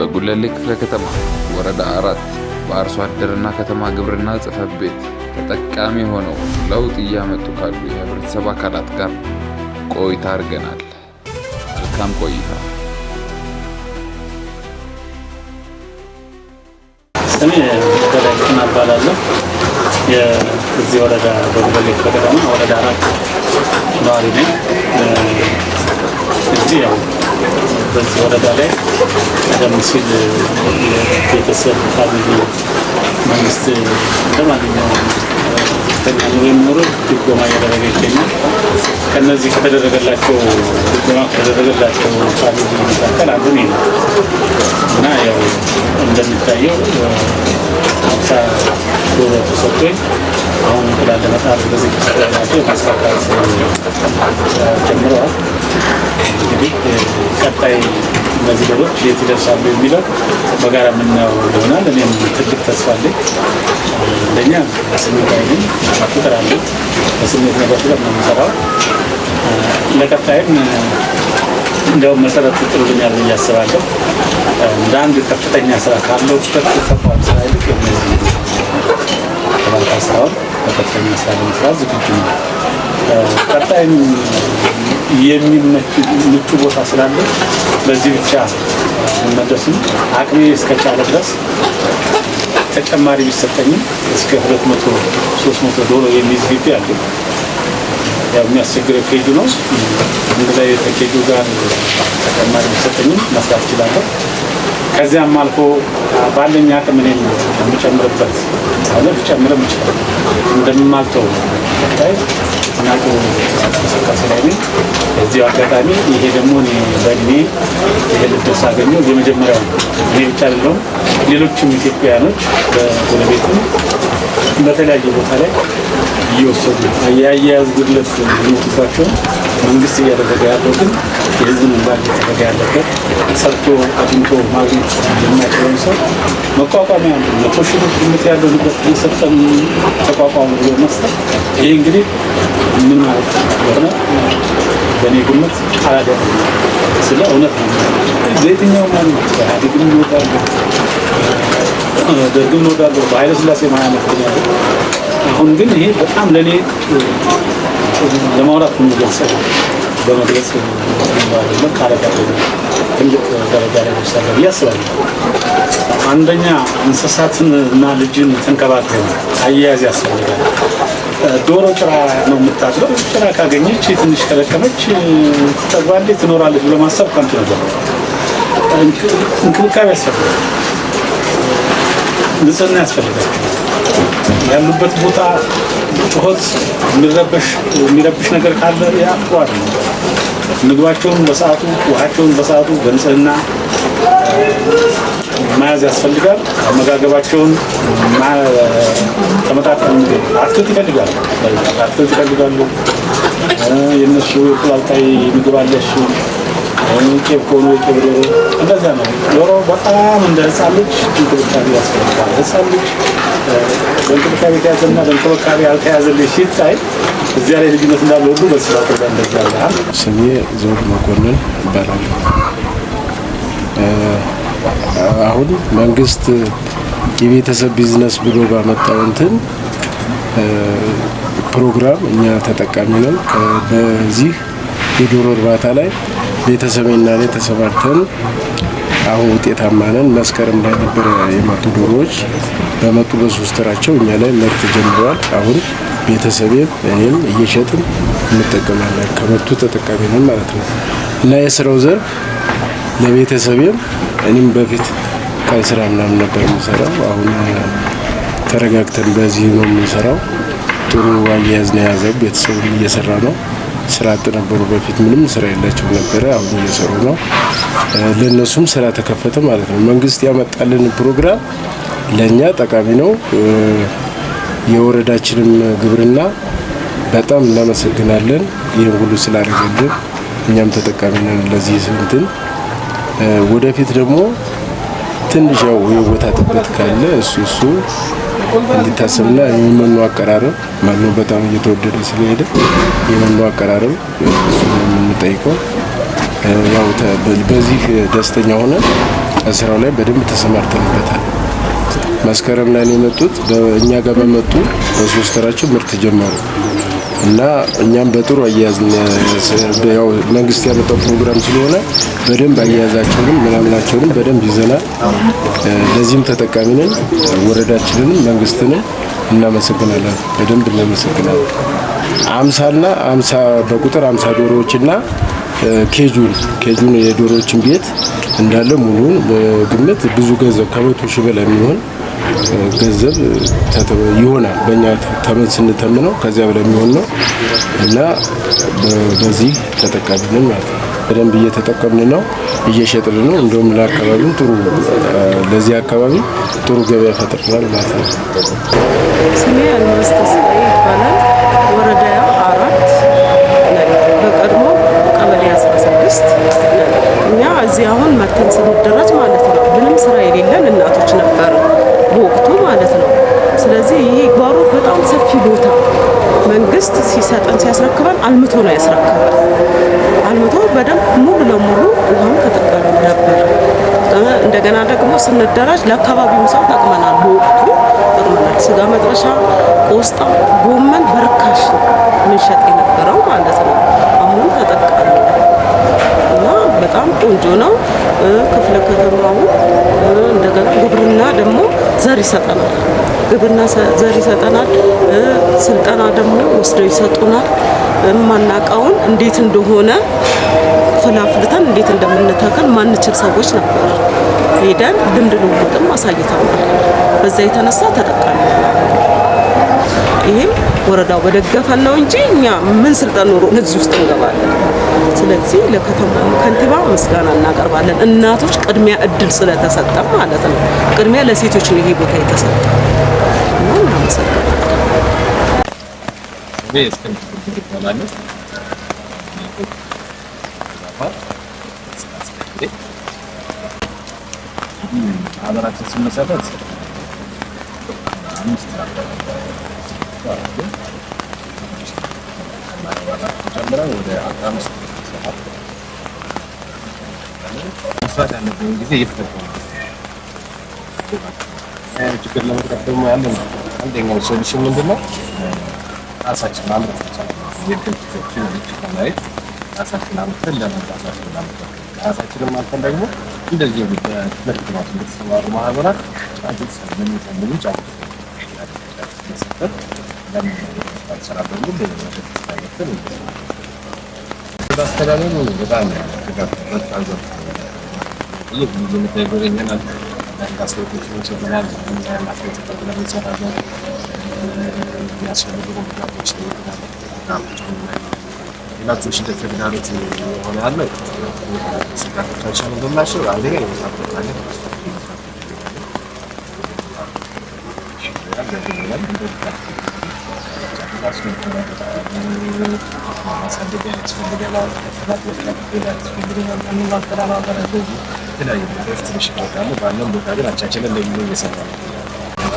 በጉለሌ ክፍለ ከተማ ወረዳ 4 በአርሶ አደርና ከተማ ግብርና ጽሕፈት ቤት ተጠቃሚ ሆነው ለውጥ እያመጡ ካሉ የህብረተሰብ አካላት ጋር ቆይታ አድርገናል። መልካም ቆይታ። ስሜ በላይነህ እባላለሁ። የዚህ ወረዳ በጉለሌ ክፍለ ከተማ ወረዳ 4 ነዋሪ ነኝ። ያው በዚህ ወረዳ ላይ ቀደም ሲል የቤተሰብ ፋሚሊ መንግስት እንደማንኛውም ዝቅተኛ ኑሮ የሚኖሩ ድጎማ እያደረገ ይገኛል። ከነዚህ ከተደረገላቸው ድጎማ ከተደረገላቸው ፋሚሊ መካከል አንዱ እኔ ነው እና ያው እንደሚታየው 50 ዶሮ ተሰጥቶኝ አሁን እንቁላል ለመጣል በዚህ ከተላቸው ማስፋፋት ጀምረዋል። እንግዲህ ቀጣይ እነዚህ ዶሮች የት ይደርሳሉ የሚለው በጋራ የምናየው ይሆናል። እኔም ትልቅ ተስፋ አለኝ። ለእኛ ስሜት አይልም ፍቅር አለ። በስሜት ነገር ነው የምንሰራው። ለቀጣይም እንዲያውም መሰረት ጥሩልኛል ብዬ አስባለሁ። እንደ አንድ ከፍተኛ ስራ ካለው ተቋም ስራ ይልቅ እነዚህ ተባልታ ስራውን በከፍተኛ ስራ ለመስራት ዝግጁ ነው። ቀጣይም ምቹ ቦታ ስላለ በዚህ ብቻ መመለስም አቅሜ እስከቻለ ድረስ ተጨማሪ ቢሰጠኝም እስከ 200-300 ዶሮ የሚይዝ ግቢ አለ። ያው የሚያስቸግረው ኬጁ ነው። እንደዛ ከኬጁ ጋር ተጨማሪ ቢሰጠኝም መስራት እችላለሁ። ከዚያም አልፎ ባለኝ አቅም እኔም የምጨምርበት አለ ልጨምርም ይችላል እንደምማልተው ታይ እናቱ ተሰካሰ ላይ ነኝ። እዚህ አጋጣሚ ይሄ ደግሞ እኔ በእድሜ ይሄ ልደርስ አገኘው የመጀመሪያው እኔ ብቻ አይደለሁም። ሌሎችም ኢትዮጵያውያኖች በጎረቤትም በተለያየ ቦታ ላይ እየወሰዱ የአያያዝ ጉድለት የሚወጡባቸው መንግስት እያደረገ ያለው ግን የህዝብን እንባ እየተደረገ ያለበት ሰርቶ አግኝቶ ማግኘት የማይችለውን ሰው መቋቋሚያ 100 ሺህ ብር ግምት ያለው ንብረት እየሰጠን ተቋቋሙ ብሎ መስጠት ይሄ እንግዲህ ምን ማለት እንደሆነ በእኔ ግምት አላደረም። ስለ እውነት ነው ለየትኛው ማለት ኢህአዴግም ይወዳሉ ደርግም ይወዳሉ በኃይለ ሥላሴ ማያመት ነው። አሁን ግን ይሄ በጣም ለኔ ለማውራት የሚገልጸው በመግለጽ ማለት ካረጋለ ትልቅ ደረጃ ላይ ደርሳለ ብዬ አስባለሁ። አንደኛ እንስሳትን እና ልጅን ተንከባክበው አያያዝ ያስፈልጋል። ዶሮ ጭራ ነው የምታድረው። ጭራ ካገኘች ትንሽ ከለቀመች ትጠግባለች፣ ትኖራለች ብሎ ማሰብ ከንቱ ነገር። እንክብካቤ ያስፈልጋል፣ ንጽህና ያስፈልጋል። ያሉበት ቦታ ጩኸት የሚረብሽ ነገር ካለ ያ ጥሩ አይደለም። ምግባቸውን በሰዓቱ ውሃቸውን በሰዓቱ በንጽህና መያዝ ያስፈልጋል። አመጋገባቸውን ተመጣጣኝ አትክልት ይፈልጋሉ። የነሱ የቁላልጣይ ምግብ አለ። እሱ ቄብ ከሆኑ የቄብ ዶሮ እንደዛ ነው። ዶሮ በጣም እንደ ህፃን ልጅ እንክብካቤ ያስፈልጋል። ህፃን ልጅ በእንክብካቤ የተያዘና በእንክብካቤ ያልተያዘልሽ ሲታይ እዚያ ላይ ልዩነት እንዳለ ሁሉ በስራት እንደዛ ያለ። ስሜ ዘውድ መኮንን ይባላል። አሁን መንግስት የቤተሰብ ቢዝነስ ብሎ ባመጣው እንትን ፕሮግራም እኛ ተጠቃሚ ነን። በዚህ የዶሮ እርባታ ላይ ቤተሰብና ላይ ተሰማርተን አሁን ውጤታማ ነን። መስከረም ላይ ነበር የመጡ ዶሮዎች በመጡ በ3 ወራቸው እኛ ላይ ምርት ጀምረዋል። አሁን ቤተሰቤም እኔም እየሸጥን እንጠቀማለን። ከመጡ ተጠቃሚ ነን ማለት ነው እና የስራው ዘርፍ ለቤተሰቤም እኔም በፊት ቀን ስራ ምናምን ነበር የምሰራው። አሁን ተረጋግተን በዚህ ነው የምንሰራው። ጥሩ አያያዝ ነው የያዘው። ቤተሰቡም እየሰራ ነው። ስራ አጥ ነበሩ በፊት ምንም ስራ የላቸው ነበር። አሁን እየሰሩ ነው። ለነሱም ስራ ተከፈተ ማለት ነው። መንግስት ያመጣልን ፕሮግራም ለኛ ጠቃሚ ነው። የወረዳችንም ግብርና በጣም እናመሰግናለን። ይሄን ሁሉ ስላደረገልን እኛም ተጠቃሚ ነን። ለዚህ እንትን ወደፊት ደግሞ ትንሽ ያው የቦታ ጥበት ካለ እሱ እንዲታሰብና የመኖ አቀራረብ መኖ በጣም እየተወደደ ስለሄደ የመኖ አቀራረብ እሱ ነው የምንጠይቀው። ያው በዚህ ደስተኛ ሆነ ስራው ላይ በደንብ ተሰማርተንበታል። መስከረም ላይ ነው የመጡት። በእኛ ጋር በመጡ በ3 ወራቸው ምርት ጀመሩ እና እኛም በጥሩ አያያዝን ያው መንግስት ያመጣው ፕሮግራም ስለሆነ በደንብ አያያዛቸውንም ምናምናቸውንም በደንብ ይዘናል። ለዚህም ተጠቃሚ ነን። ወረዳችንንም መንግስትንም እናመሰግናለን። በደንብ እናመሰግናለን። 50 በቁጥር 50 ዶሮዎችና ኬጁን የዶሮዎችን ቤት እንዳለ ሙሉን በግምት ብዙ ገንዘብ ከ100 ሺህ በላይ የሚሆን ገንዘብ ይሆናል። በእኛ ተመን ስንተምነው ከዚያ በላይ የሚሆን ነው እና በዚህ ተጠቃሚ ነን ማለት ነው። በደንብ እየተጠቀምን ነው፣ እየሸጥን ነው። እንደውም ለአካባቢው ጥሩ ለዚህ አካባቢ ጥሩ ገበያ ፈጥረናል ማለት ነው። ስሜ አልማዝ ተስፋዬ ይባላል። ወረዳ 4 በቀድሞ ቀበሌ 16 እኛ እዚህ አሁን መተን ስንደራጅ ማለት ነው ምንም ስራ የሌለን እናቶች ነበር በወቅቱ ማለት ነው። ስለዚህ ይሄ ጓሮ በጣም ሰፊ ቦታ መንግስት ሲሰጠን ሲያስረክበን አልምቶ ነው ያስረክበን። አልምቶ በደንብ ሙሉ ለሙሉ ውሃም ተጠቃሚ ነበር። እንደገና ደግሞ ስንደራጅ ለአካባቢው ሰው ጠቅመናል። በወቅቱ ጠቅመናል። ስጋ መጥበሻ፣ ቆስጣ፣ ጎመን በርካሽ ነው ምንሸጥ የነበረው ማለት ነው። አሁን ተጠቃሚ እና በጣም ቆንጆ ነው። ክፍለ ከተማው እንደገና ግብርና ደግሞ ዘር ይሰጠናል። ግብርና ዘር ይሰጠናል። ስልጠና ደግሞ ወስደው ይሰጡናል። ማናቀውን እንዴት እንደሆነ ፍላፍልተን እንዴት እንደምንተክል ማንችል ሰዎች ነበር። ሄደን ልምድ ልውውጥም አሳይተውናል። በዛ የተነሳ ተጠቃሚ ይሄም ወረዳው በደገፈን ነው እንጂ እኛ ምን ስልጠን ኖሮ እዚህ ውስጥ እንገባለን። ስለዚህ ለከተማው ከንቲባ ምስጋና እናቀርባለን። እናቶች ቅድሚያ እድል ስለተሰጠ ማለት ነው። ቅድሚያ ለሴቶች ነው ይሄ ቦታ የተሰጠ እና እናመሰግናለን። ሀገራችን ሲመሰረት ወደ 15 መስራት ያለብን ጊዜ እየተጠቀሙ ችግር ለመቅረፍ ደግሞ ያለን አንደኛው ሶሉሽን ምንድነው? ራሳችን ማምረት ይቻላል። የግብጾችን ለማየት ራሳችን አምርተን ለመራሳችን ለማምረት ራሳችንን ማምረን ደግሞ እንደዚህ በትምህርት ነው የተሰማሩ ማህበራት አዲስ ለሚፈልጉ ጫፍ ለሰጠት ለምን ሰራ ደግሞ ለማድረግ አስተዳደሩ በጣም ተጋፍቷል። ይህ ብዙ ተገኘናል ለአስተዳደሮች ይችላል ለማስፈጸም ለሚሰራው ያስፈልጉ ጉዳዮች ሌላቶች ተፈዳሪት ሆነ ያለው ስጋቶቻቸው እንደላቸው አንደኛ ይወጣጣል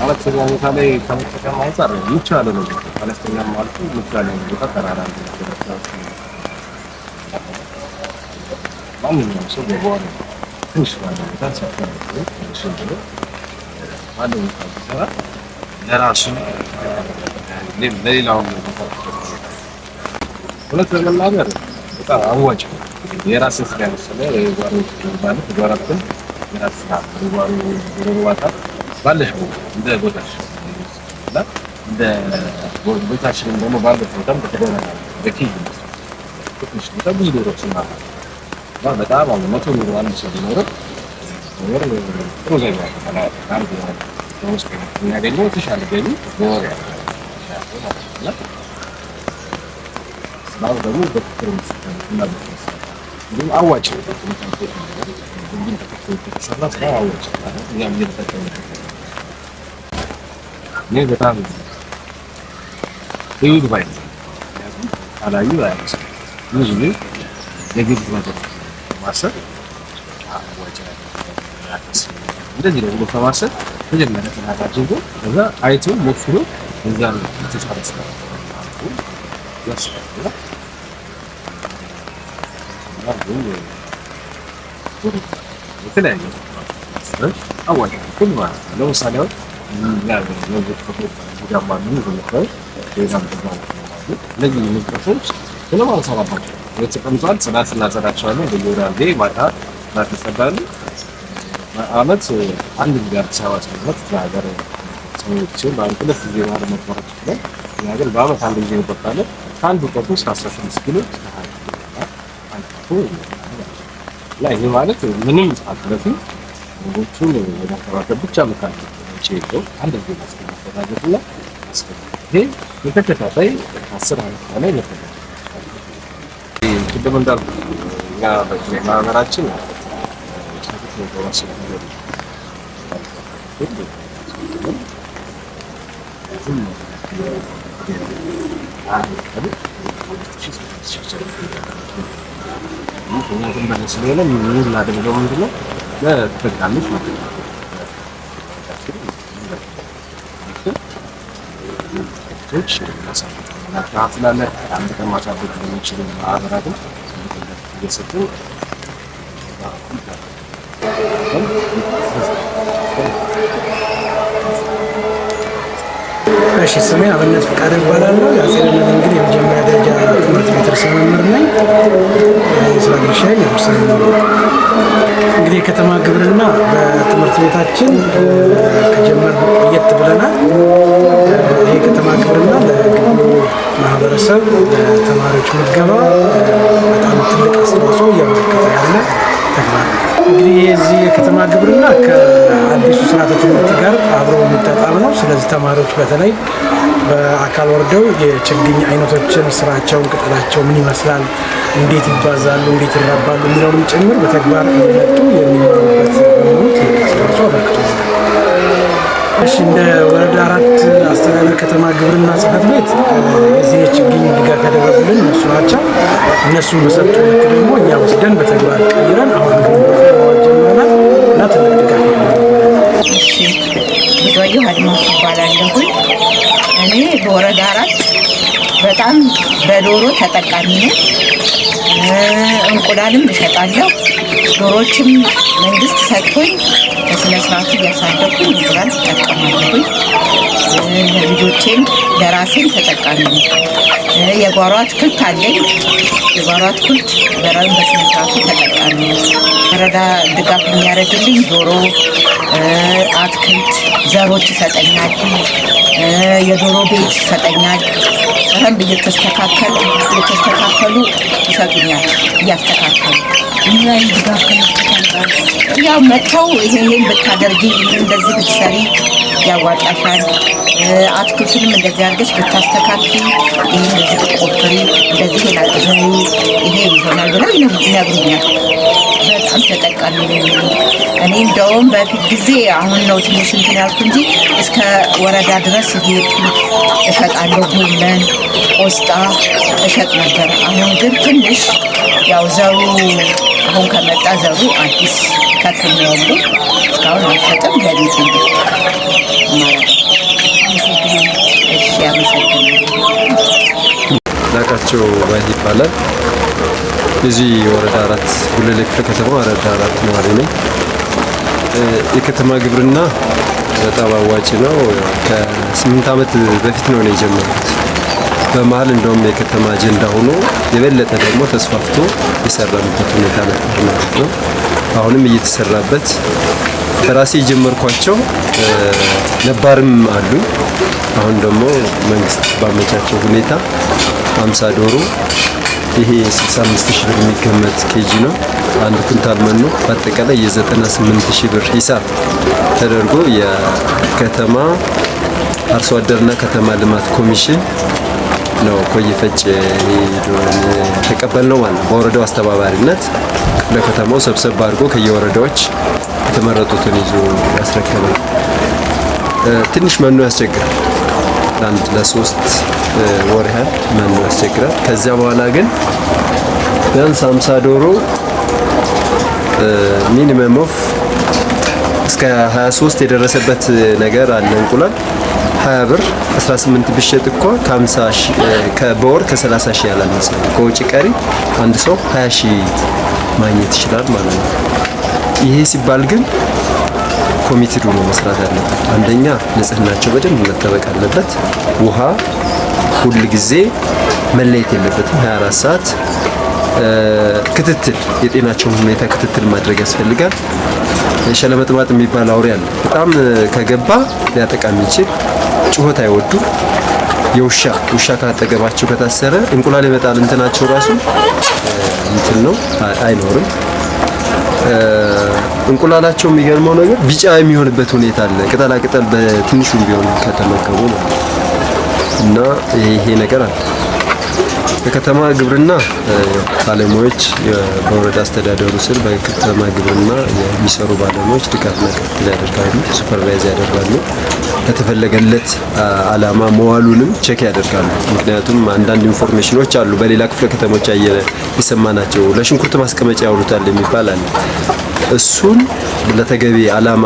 አነስተኛ ቦታ ላይ ከመጠቀም አንፃር ይቻላል ነው። አነስተኛ ማለት ይቻላል ነው። ተቀራራቢ ማንኛውም ሰው በቦታ ትንሽ ማለት ነው። ባለው ሰራ ለራሱ ለሌላው ሁለት ለመናገር በጣም አዋጭ የራስን ስራ ያሰለ ጓሮ ማለት ጓራትን የራስ ስራ ጓሮ ወጣ ባለሽ እንደ ቦታሽ እና እንደ ቦታሽን ደግሞ ባለሽ ቦታም ተደረገ በኪል ትንሽ ብዙ ዶሮች ማለት ነው። በጣም አሁን 100 ዶሮ አንድ ሰው ቢኖር ጥሩ ገቢ ያገኛል። አንድ ነው የሚያገኘው ተሻለ ገቢ በወር ያለው ስራው ደግሞ በትክክል እና ግን አዋጭ ነው። ግን ተከታተል ስራ አዋጭ ነው። እኛም እየተጠቀምን ነው። በጣም ይሁን ባይ አላዩ አይደል ብዙ የግድ ነገር ማሰብ አዋጭ ነው። እንደዚህ ነው ከማሰብ መጀመሪያ ተናጋጅ ነው። ከዛ አይቶ ሞክሮ እዛ ነው ተቻለስ ነው ያስፈልጋል። የተለያየ መስጠት አዋጭ ሁሉ ማለት ነው። ለምሳሌ አሁን እነዚህ ንብረቶች ምንም አልሰራባቸው የተቀምጧል። ጽዳት እናጸዳቸዋለን በየወራቤ ማታ እናተጸዳሉ። አመት አንድ ጊዜ አዲስ አበባ ሲመጣ ሀገር ሰዎች በአንድ ሁለት ጊዜ ማለት መጥራት ይችላል። ያገር በአመት አንድ ጊዜ እንቆጣለን። ከአንዱ ቆጡ እስከ 16 ኪሎ ላይ ይሄ ማለት ምንም አጥረፊ ወንዶቹን ወደ አካባቢ ብቻ መካከል ነው አንድ ጊዜ ማስተካከልና ይሄ የተከታታይ 10 አመት ላይ ነበር። ቅድም እንዳልኩት እኛ በማህበራችን እሺ ስሜ አብነት ፍቃድ እባላለሁ። የአፄ ልደት እንግዲህ የመጀመሪያ ደረጃ ትምህርት ቤት ርዕሰ መምህር ነኝ። የስራ ድርሻዬ ርዕሰ መምህር ነኝ። እንግዲህ የከተማ ግብርና በትምህርት ቤታችን ከጀመር ቆየት ብለናል። ይህ የከተማ ግብርና ለግቢው ማህበረሰብ ለተማሪዎች ምገባ በጣም ትልቅ አስተዋጽኦ እያበረከተ ያለ ተግባር ነው። እንግዲህ የዚህ የከተማ ግብርና ከአዲሱ ስርዓተ ትምህርት ጋር አብሮ የሚጣጣም ነው። ስለዚህ ተማሪዎች በተለይ በአካል ወርደው የችግኝ አይነቶችን፣ ስራቸውን፣ ቅጠላቸው ምን ይመስላል፣ እንዴት ይባዛሉ፣ እንዴት ይራባሉ የሚለውንም ጭምር በተግባር እየመጡ የሚማሩበት በመሆኑ ትልቅ አስተዋጽኦ አበርክቶልናል። እሺ እንደ ወረዳ 4 አስተዳደር ከተማ ግብርና ጽሕፈት ቤት የዚህ የችግኝ ድጋፍ ያደረጉልን እነሱ ናቸው። እነሱን በሰጡ ልክ ደግሞ እኛ ወስደን በተግባር ቀይረን አሁን ጀምረናል እና ትልቅ ድጋፍ ያደረጉልን። እሺ ብዙአየሁ አድማሱ እባላለሁ። እኔ በወረዳ 4 በጣም በዶሮ ተጠቃሚ ነኝ። እንቁላልም እሸጣለሁ። ዶሮዎችም መንግስት ሰጥቶኝ በስነ ስርዓቱ እያሳደኩኝ እንቁላል እጠቀማለሁኝ። ልጆቼም ለራሴም ተጠቃሚ ነኝ። የጓሮ አትክልት አለኝ። የጓሮ አትክልት በስነ ስርዓቱ ተጠቃሚ ነኝ። ወረዳ ድጋፍ የሚያደርግልኝ ዶሮ፣ አትክልት፣ ዘሮች ይሰጠኛል። የዶሮ ቤት ይሰጠኛል። በደንብ እየተስተካከሉ ይሰጡኛል እያስተካከሉ። ላይ ድጋፍ ከመስጠት ያው መጥተው ይሄን ብታደርጊ እንደዚህ ብትሰሪ ያዋጣሻል፣ አትክልቱንም እንደዚህ አድርገሽ ብታስተካክሊ፣ ይሄ እንደዚህ ብትቆፍሪ፣ እንደዚህ ይሄ ይሆናል ብለው ይነግሩኛል። በጣም ተጠቃሚ ነኝ። እኔ እንደውም በፊት ጊዜ አሁን ነው ትንሽ እንትን ያልኩ እንጂ እስከ ወረዳ ድረስ እየሄድኩ እሸጣለሁ። ጎመን፣ ቆስጣ እሸጥ ነበር። አሁን ግን ትንሽ ያው ዘሩ አሁን ከመጣ ዘሩ አዲስ ተክል ነው ያለው። እስካሁን አልሸጥም። ለቤት ነው ማለት ነው። እሺ አመሰግናለሁ። ላቃቸው ባይ ይባላል። የዚህ ወረዳ 4 ጉለሌ ክፍለ ከተማ ወረዳ 4 ነዋሪ ነኝ። የከተማ ግብርና በጣም አዋጭ ነው። ከ8 ዓመት በፊት ነው የጀመርኩት። በመሀል እንደውም የከተማ አጀንዳ ሆኖ የበለጠ ደግሞ ተስፋፍቶ የሰራንበት ሁኔታ ነበር ማለት ነው። አሁንም እየተሰራበት ከራሴ የጀመርኳቸው ነባርም አሉ። አሁን ደግሞ መንግስት ባመቻቸው ሁኔታ 50 ዶሮ ይሄ 65000 ብር የሚገመት ኬጂ ነው። አንድ ኩንታል መኖ በአጠቃላይ የ98000 ብር ሂሳብ ተደርጎ የከተማ አርሶ አደርና ከተማ ልማት ኮሚሽን ነው ኮየፈጭ ተቀበልነው ማለት ነው። በወረዳው አስተባባሪነት ክፍለ ከተማው ሰብሰብ አድርጎ ከየወረዳዎች የተመረጡትን ይዞ ያስረከበ። ትንሽ መኖ ያስቸግራል። ለአንድ ለ3 ወር ያህል መኖ ያስቸግራል። ከዚያ በኋላ ግን ቢያንስ 50 ዶሮ ሚኒመም ኦፍ እስከ 23 የደረሰበት ነገር አለ። እንቁላል 20 ብር 18 ብሸጥ እኮ በወር ከ30 ሺህ ያላነሰ ከውጭ ቀሪ አንድ ሰው 20 ሺህ ማግኘት ይችላል ማለት ነው። ይሄ ሲባል ግን ኮሚቴዱ ነው መስራት ያለበት። አንደኛ ንጽህናቸው በደንብ መጠበቅ አለበት። ውሃ ሁል ጊዜ መለየት የለበትም። 24 ሰዓት ክትትል፣ የጤናቸውን ሁኔታ ክትትል ማድረግ ያስፈልጋል። ሸለመጥማጥ የሚባል አውሬ አለ። በጣም ከገባ ሊያጠቃ የሚችል ጩኸት አይወዱ። ውሻ ካጠገባቸው ከታሰረ እንቁላል ይመጣል። እንትናቸው ራሱ እንትን ነው አይኖርም። እንቁላላቸው የሚገርመው ነገር ቢጫ የሚሆንበት ሁኔታ አለ። ቅጠላ ቅጠል በትንሹም ቢሆን ከተመገቡ ነው እና ይሄ ነገር አለ። በከተማ ግብርና ባለሙያዎች በወረዳ አስተዳደሩ ስር በከተማ ግብርና የሚሰሩ ባለሙያዎች ድጋፍና ክትትል ያደርጋሉ፣ ሱፐርቫይዝ ያደርጋሉ። ለተፈለገለት አላማ መዋሉንም ቼክ ያደርጋሉ። ምክንያቱም አንዳንድ ኢንፎርሜሽኖች አሉ በሌላ ክፍለ ከተሞች የሰማናቸው ለሽንኩርት ማስቀመጫ ያውሉታል የሚባል አለ። እሱን ለተገቢ አላማ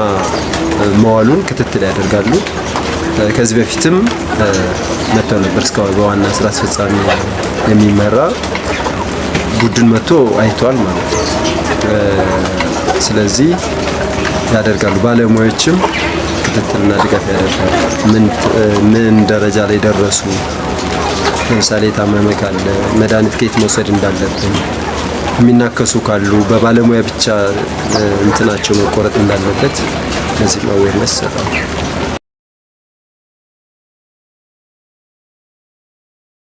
መዋሉን ክትትል ያደርጋሉ። ከዚህ በፊትም መጥተው ነበር። እስካሁን በዋና ስራ አስፈጻሚ የሚመራ ቡድን መጥቶ አይቷል ማለት ነው። ስለዚህ ያደርጋሉ። ባለሙያዎችም ክትትልና ድጋፍ ያደርጋሉ። ምን ደረጃ ላይ ደረሱ፣ ለምሳሌ የታመመ ካለ መድኃኒት ከየት መውሰድ እንዳለብን፣ የሚናከሱ ካሉ በባለሙያ ብቻ እንትናቸው መቆረጥ እንዳለበት ለዚህ አዌርነስ ይሰጣሉ።